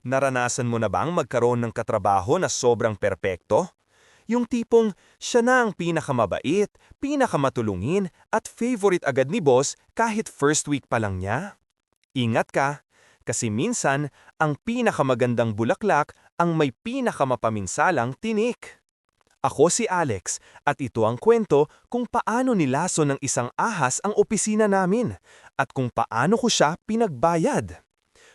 Naranasan mo na bang magkaroon ng katrabaho na sobrang perpekto? Yung tipong siya na ang pinakamabait, pinakamatulungin at favorite agad ni boss kahit first week pa lang niya? Ingat ka, kasi minsan ang pinakamagandang bulaklak ang may pinakamapaminsalang tinik. Ako si Alex at ito ang kwento kung paano nilaso ng isang ahas ang opisina namin at kung paano ko siya pinagbayad.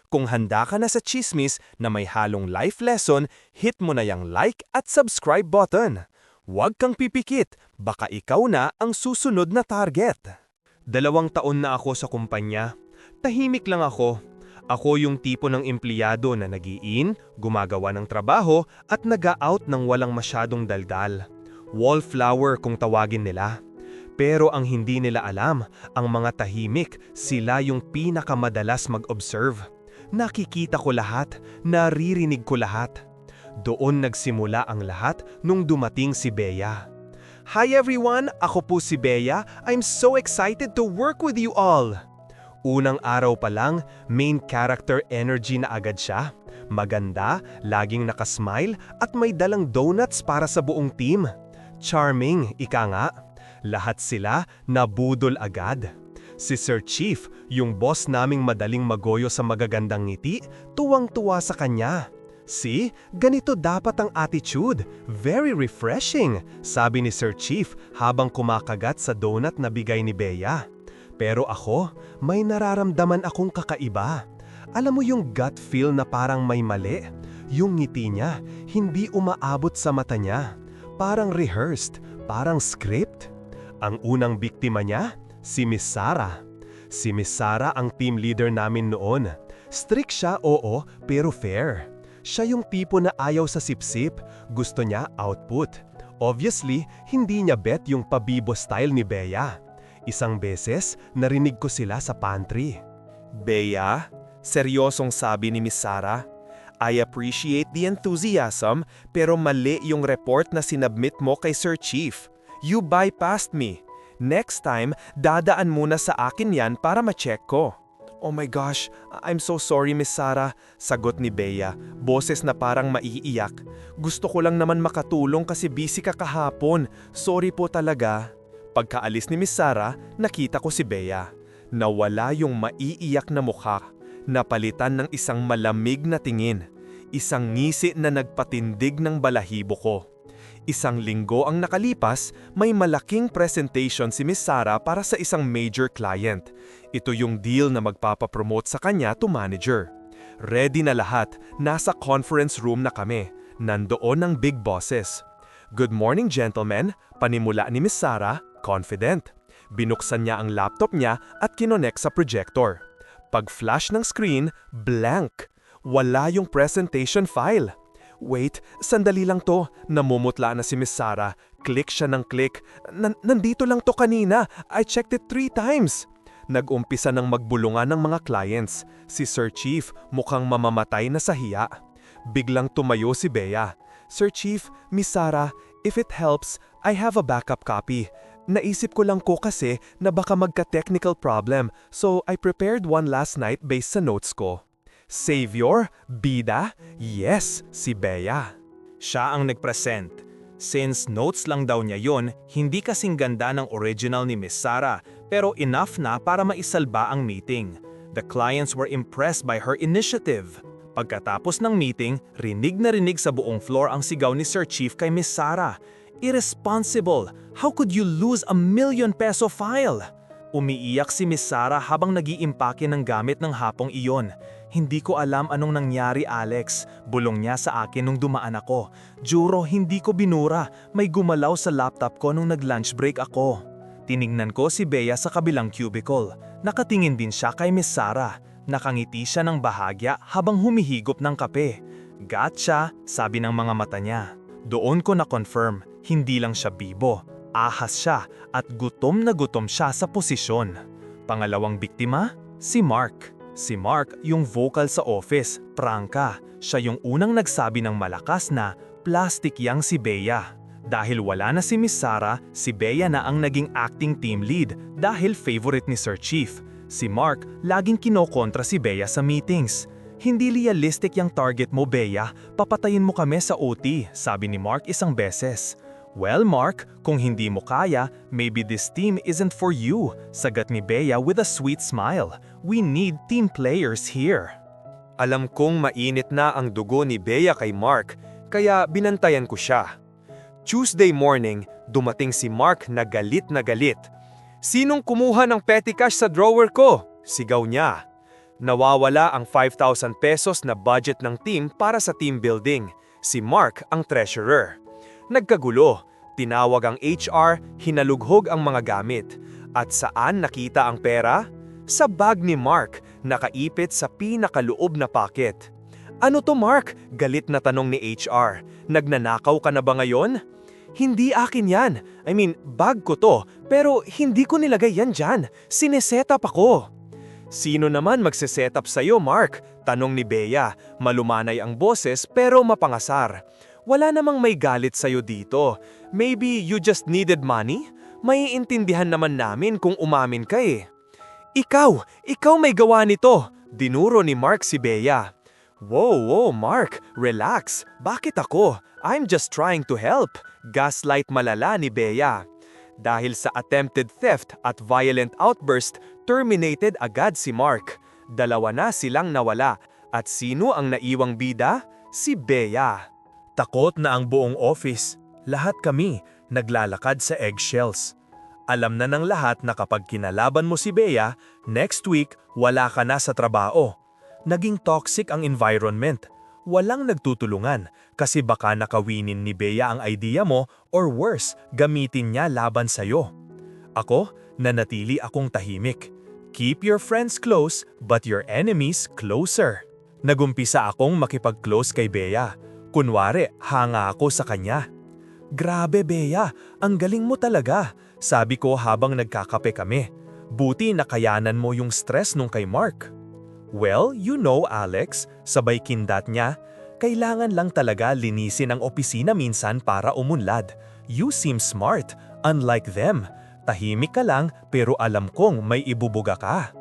Kung handa ka na sa chismis na may halong life lesson, hit mo na yung like at subscribe button. Huwag kang pipikit, baka ikaw na ang susunod na target. 2 taon na ako sa kumpanya. Tahimik lang ako. Ako yung tipo ng empleyado na nag-i-in, gumagawa ng trabaho at nag-out ng walang masyadong daldal. Wallflower kung tawagin nila. Pero ang hindi nila alam, ang mga tahimik, sila yung pinakamadalas mag-observe. Nakikita ko lahat, naririnig ko lahat. Doon nagsimula ang lahat nung dumating si Bea. Hi everyone! Ako po si Bea. I'm so excited to work with you all! Unang araw pa lang, main character energy na agad siya. Maganda, laging nakasmile at may dalang donuts para sa buong team. Charming, ika nga. Lahat sila nabudol agad. Si Sir Chief, yung boss naming madaling magoyo sa magagandang ngiti, tuwang-tuwa sa kanya. See, ganito dapat ang attitude. Very refreshing, sabi ni Sir Chief habang kumakagat sa donut na bigay ni Bea. Pero ako, may nararamdaman akong kakaiba. Alam mo yung gut feel na parang may mali? Yung ngiti niya, hindi umaabot sa mata niya. Parang rehearsed, parang script. Ang unang biktima niya? Si Miss Sarah. Si Miss Sarah ang team leader namin noon. Strict siya, oo, pero fair. Siya yung tipo na ayaw sa sipsip, gusto niya output. Obviously, hindi niya bet yung pabibo style ni Bea. Isang beses, narinig ko sila sa pantry. Bea, seryosong sabi ni Miss Sarah, I appreciate the enthusiasm, pero mali yung report na sinubmit mo kay Sir Chief. You bypassed me. Next time, dadaan muna sa akin yan para ma-check ko. Oh my gosh, I'm so sorry Miss Sarah, sagot ni Bea, boses na parang maiiyak. Gusto ko lang naman makatulong kasi busy ka kahapon, sorry po talaga. Pagkaalis ni Miss Sarah, nakita ko si Bea. Nawala yung maiiyak na mukha, napalitan ng isang malamig na tingin, isang ngisi na nagpatindig ng balahibo ko. Isang linggo ang nakalipas, may malaking presentation si Miss Sarah para sa isang major client. Ito yung deal na magpapapromote sa kanya to manager. Ready na lahat, nasa conference room na kami. Nandoon ang big bosses. Good morning gentlemen, panimula ni Miss Sarah, confident. Binuksan niya ang laptop niya at kinonek sa projector. Pag-flash ng screen, blank. Wala yung presentation file. Wait, sandali lang to. Namumutla na si Miss Sarah. Click siya ng click. Nandito lang to kanina. I checked it 3 times. Nag-umpisa ng magbulungan ng mga clients. Si Sir Chief mukhang mamamatay na sa hiya. Biglang tumayo si Bea. Sir Chief, Miss Sarah, if it helps, I have a backup copy. Naisip ko lang ko kasi na baka magka-technical problem, so I prepared one last night based sa notes ko. Savior? Bida? Yes, si Bea. Siya ang nag-present. Since notes lang daw niya yon, hindi kasing ganda ng original ni Miss Sarah, pero enough na para maisalba ang meeting. The clients were impressed by her initiative. Pagkatapos ng meeting, rinig na rinig sa buong floor ang sigaw ni Sir Chief kay Miss Sarah. Irresponsible! How could you lose a ₱1,000,000 file? Umiiyak si Miss Sarah habang nag-iimpake ng gamit ng hapong iyon. Hindi ko alam anong nangyari Alex, bulong niya sa akin nung dumaan ako. Juro, hindi ko binura, may gumalaw sa laptop ko nung nag-lunch break ako. Tiningnan ko si Bea sa kabilang cubicle. Nakatingin din siya kay Miss Sarah. Nakangiti siya ng bahagya habang humihigop ng kape. Gotcha, sabi ng mga mata niya. Doon ko na-confirm, hindi lang siya bibo. Ahas siya at gutom na gutom siya sa posisyon. Pangalawang biktima, si Mark. Si Mark yung vocal sa office, prangka. Siya yung unang nagsabi ng malakas na plastic yang si Bea. Dahil wala na si Miss Sarah, si Bea na ang naging acting team lead dahil favorite ni Sir Chief. Si Mark laging kinokontra si Bea sa meetings. Hindi realistic yung target mo, Bea. Papatayin mo kami sa OT, sabi ni Mark isang beses. Well, Mark, kung hindi mo kaya, maybe this team isn't for you, sagat ni Bea with a sweet smile. We need team players here. Alam kong mainit na ang dugo ni Bea kay Mark, kaya binantayan ko siya. Tuesday morning, dumating si Mark na galit na galit. "Sinong kumuha ng petty cash sa drawer ko?" sigaw niya. Nawawala ang 5,000 pesos na budget ng team para sa team building. Si Mark ang treasurer. Nagkagulo, tinawag ang HR, hinalughog ang mga gamit. At saan nakita ang pera? Sa bag ni Mark, nakaipit sa pinakaloob na pocket. "Ano to, Mark?" galit na tanong ni HR. "Nagnanakaw ka na ba ngayon?" "Hindi akin yan. Bag ko to, pero hindi ko nilagay yan dyan. Sinesetup ako." "Sino naman magse-setup sa'yo, Mark?" tanong ni Bea. Malumanay ang boses pero mapangasar. "Wala namang may galit sa'yo dito. Maybe you just needed money? Maiintindihan naman namin kung umamin ka eh." Ikaw may gawa nito!" dinuro ni Mark si Bea. Wow, Mark, relax. Bakit ako? I'm just trying to help." Gaslight malala ni Bea. Dahil sa attempted theft at violent outburst, terminated agad si Mark. Dalawa na silang nawala. At sino ang naiwang bida? Si Bea. Takot na ang buong office. Lahat kami naglalakad sa eggshells. Alam na ng lahat na kapag kinalaban mo si Bea, next week wala ka na sa trabaho. Naging toxic ang environment. Walang nagtutulungan kasi baka nakawinin ni Bea ang idea mo or worse, gamitin niya laban sa'yo. Ako, nanatili akong tahimik. Keep your friends close but your enemies closer. Nagumpisa akong makipag-close kay Bea. Kunwari, hanga ako sa kanya. "Grabe, Bea, ang galing mo talaga," sabi ko habang nagkakape kami. "Buti nakayanan mo yung stress nung kay Mark." "Well, you know, Alex," sabay kindat niya, "kailangan lang talaga linisin ang opisina minsan para umunlad. You seem smart, unlike them. Tahimik ka lang pero alam kong may ibubuga ka."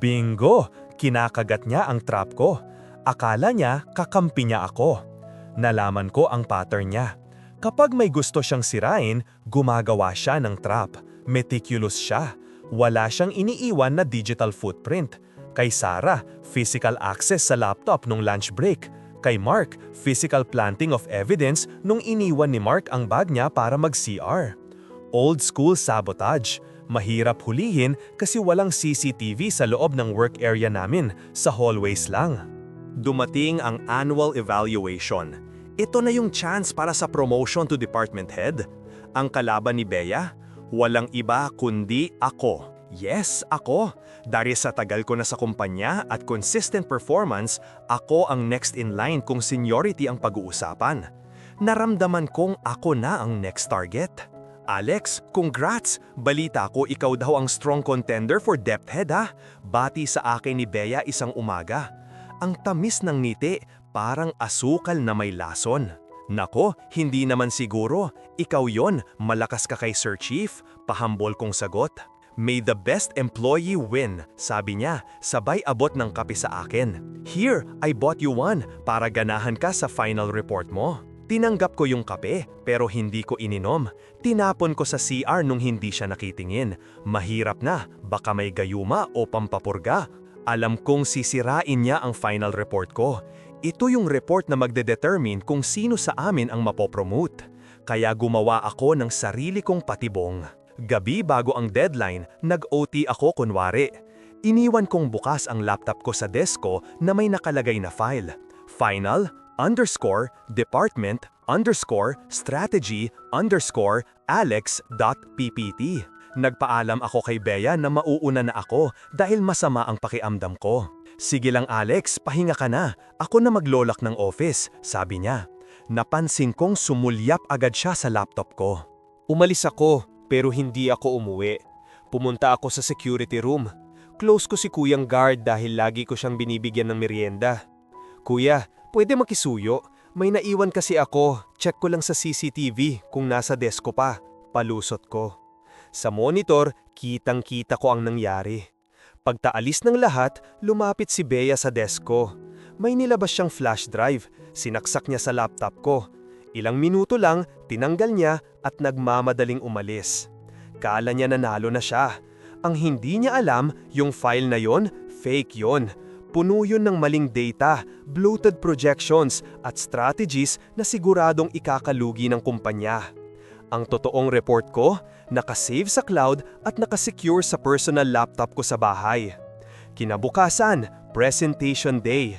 Bingo! Kinakagat niya ang trap ko. Akala niya kakampi niya ako. Nalaman ko ang pattern niya. Kapag may gusto siyang sirain, gumagawa siya ng trap. Meticulous siya. Wala siyang iniiwan na digital footprint. Kay Sarah, physical access sa laptop nung lunch break. Kay Mark, physical planting of evidence nung iniwan ni Mark ang bag niya para mag-CR. Old school sabotage. Mahirap hulihin kasi walang CCTV sa loob ng work area namin, sa hallways lang. Dumating ang annual evaluation. Ito na yung chance para sa promotion to department head. Ang kalaban ni Bea, walang iba kundi ako. Yes, ako. Dahil sa tagal ko na sa kumpanya at consistent performance, ako ang next in line kung seniority ang pag-uusapan. Naramdaman kong ako na ang next target. "Alex, congrats! Balita ko ikaw daw ang strong contender for depth head ha?" Bati sa akin ni Bea isang umaga. Ang tamis ng ngiti, parang asukal na may lason. "Nako, hindi naman siguro. Ikaw yon, malakas ka kay Sir Chief," pahambol kong sagot. "May the best employee win," sabi niya, sabay abot ng kape sa akin. "Here, I bought you one para ganahan ka sa final report mo." Tinanggap ko yung kape pero hindi ko ininom. Tinapon ko sa CR nung hindi siya nakitingin. Mahirap na, baka may gayuma o pampapurga. Alam kong sisirain niya ang final report ko. Ito yung report na magdedetermine kung sino sa amin ang mapopromote. Kaya gumawa ako ng sarili kong patibong. Gabi bago ang deadline, nag-OT ako kunwari. Iniwan kong bukas ang laptop ko sa desk ko na may nakalagay na file. Final_department_strategy_alex.ppt. Nagpaalam ako kay Bea na mauuna na ako dahil masama ang pakiamdam ko. "Sige lang Alex, pahinga ka na. Ako na maglolak ng office," sabi niya. Napansin kong sumulyap agad siya sa laptop ko. Umalis ako. Pero hindi ako umuwi. Pumunta ako sa security room. Close ko si Kuyang guard dahil lagi ko siyang binibigyan ng merienda. "Kuya, pwede makisuyo? May naiwan kasi ako. Check ko lang sa CCTV kung nasa desk ko pa." Palusot ko. Sa monitor, kitang-kita ko ang nangyari. Pagtaalis ng lahat, lumapit si Bea sa desk ko. may nilabas siyang flash drive. Sinaksak niya sa laptop ko. Ilang minuto lang, tinanggal niya at nagmamadaling umalis. Kala niya nanalo na siya. Ang hindi niya alam, yung file na yon, fake yon. Puno yun ng maling data, bloated projections at strategies na siguradong ikakalugi ng kumpanya. Ang totoong report ko, nakasave sa cloud at nakasecure sa personal laptop ko sa bahay. Kinabukasan, presentation day.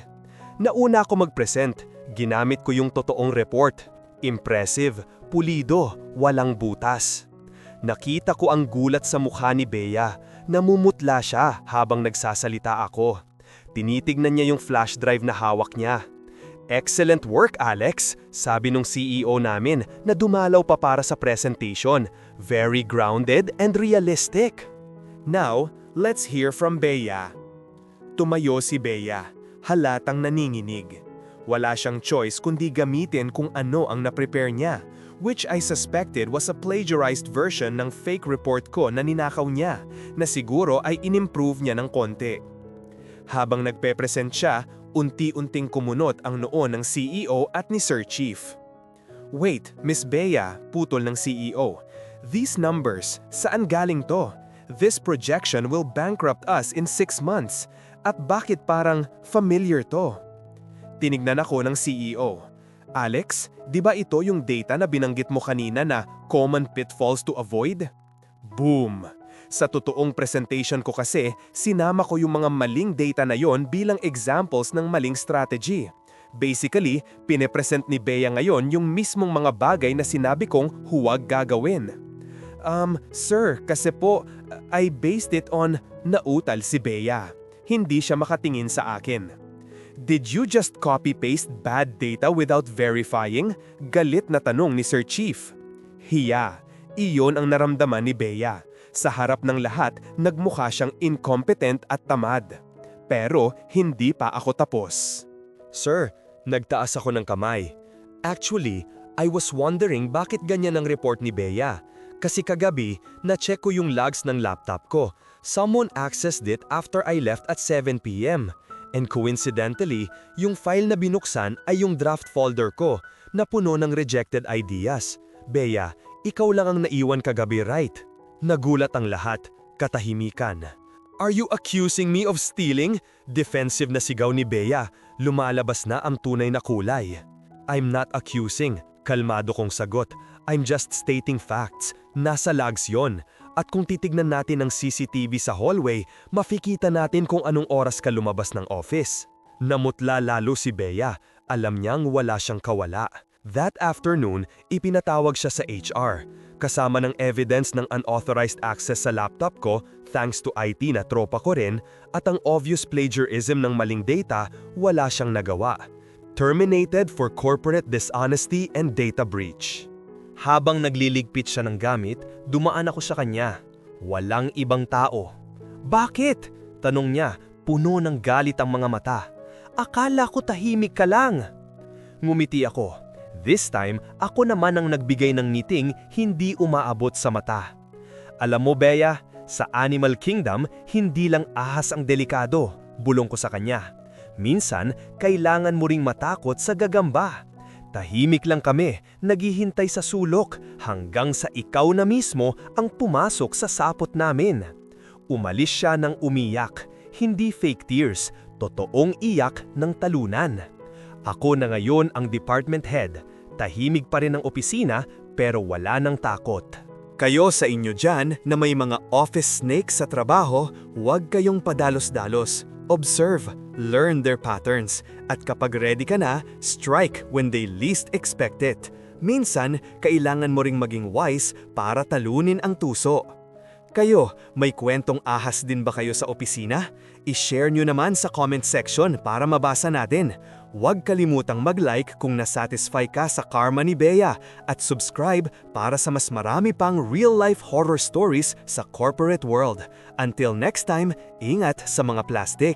Nauna ako mag-present, ginamit ko yung totoong report. Impressive, pulido, walang butas. Nakita ko ang gulat sa mukha ni Bea. Namumutla siya habang nagsasalita ako. Tinitignan niya yung flash drive na hawak niya. "Excellent work, Alex," sabi nung CEO namin na dumalaw pa para sa presentation. "Very grounded and realistic." Now, let's hear from Bea. Tumayo si Bea, halatang naninginig. Wala siyang choice kundi gamitin kung ano ang na-prepare niya, which I suspected was a plagiarized version ng fake report ko na ninakaw niya, na siguro ay inimprove niya ng konti. Habang nagpe-present siya, unti-unting kumunot ang noo ng CEO at ni Sir Chief. "Wait, Miss Bea," putol ng CEO. "These numbers, saan galing to? This projection will bankrupt us in 6 months. At bakit parang familiar to?" Tinignan ako ng CEO. "Alex, di ba ito yung data na binanggit mo kanina na common pitfalls to avoid?" Boom! Sa totoong presentation ko kasi, sinama ko yung mga maling data na yon bilang examples ng maling strategy. Basically, pinepresent ni Bea ngayon yung mismong mga bagay na sinabi kong huwag gagawin. Sir, kasi po, I based it on," nautal si Bea. Hindi siya makatingin sa akin. "Did you just copy-paste bad data without verifying?" Galit na tanong ni Sir Chief. Hiya. Iyon ang naramdaman ni Bea. Sa harap ng lahat, nagmukha siyang incompetent at tamad. Pero hindi pa ako tapos. "Sir," nagtaas ako ng kamay. "Actually, I was wondering bakit ganyan ang report ni Bea. Kasi kagabi, na-check ko yung logs ng laptop ko. Someone accessed it after I left at 7 p.m. And coincidentally, yung file na binuksan ay yung draft folder ko na puno ng rejected ideas. Bea, ikaw lang ang naiwan kagabi, right?" Nagulat ang lahat, katahimikan. "Are you accusing me of stealing?" Defensive na sigaw ni Bea, lumalabas na ang tunay na kulay. "I'm not accusing," kalmado kong sagot. "I'm just stating facts. Nasa logs yon. At kung titignan natin ang CCTV sa hallway, makikita natin kung anong oras ka lumabas ng office." Namutla lalo si Bea. Alam niyang wala siyang kawala. That afternoon, ipinatawag siya sa HR. Kasama ng evidence ng unauthorized access sa laptop ko, thanks to IT na tropa ko rin, at ang obvious plagiarism ng maling data, wala siyang nagawa. Terminated for corporate dishonesty and data breach. Habang nagliligpit siya ng gamit, dumaan ako sa kanya. Walang ibang tao. "Bakit?" tanong niya, puno ng galit ang mga mata. "Akala ko tahimik ka lang." Ngumiti ako. This time, ako naman ang nagbigay ng ngiting hindi umaabot sa mata. "Alam mo, Bea, sa Animal Kingdom, hindi lang ahas ang delikado," bulong ko sa kanya. "Minsan, kailangan mo ring matakot sa gagamba." Tahimik lang kami, naghihintay sa sulok, hanggang sa ikaw na mismo ang pumasok sa sapot namin. Umalis siya ng umiyak, hindi fake tears, totoong iyak ng talunan. Ako na ngayon ang department head. Tahimik pa rin ang opisina pero wala nang takot. Kayo sa inyo dyan na may mga office snakes sa trabaho, huwag kayong padalos-dalos. Observe, learn their patterns, at kapag ready ka na, strike when they least expect it. Minsan, kailangan mo ring maging wise para talunin ang tuso. Kayo, may kwentong ahas din ba kayo sa opisina? I-share nyo naman sa comment section para mabasa natin. Huwag kalimutang mag-like kung nasatisfy ka sa karma ni Bea at subscribe para sa mas marami pang real-life horror stories sa corporate world. Until next time, ingat sa mga plastic!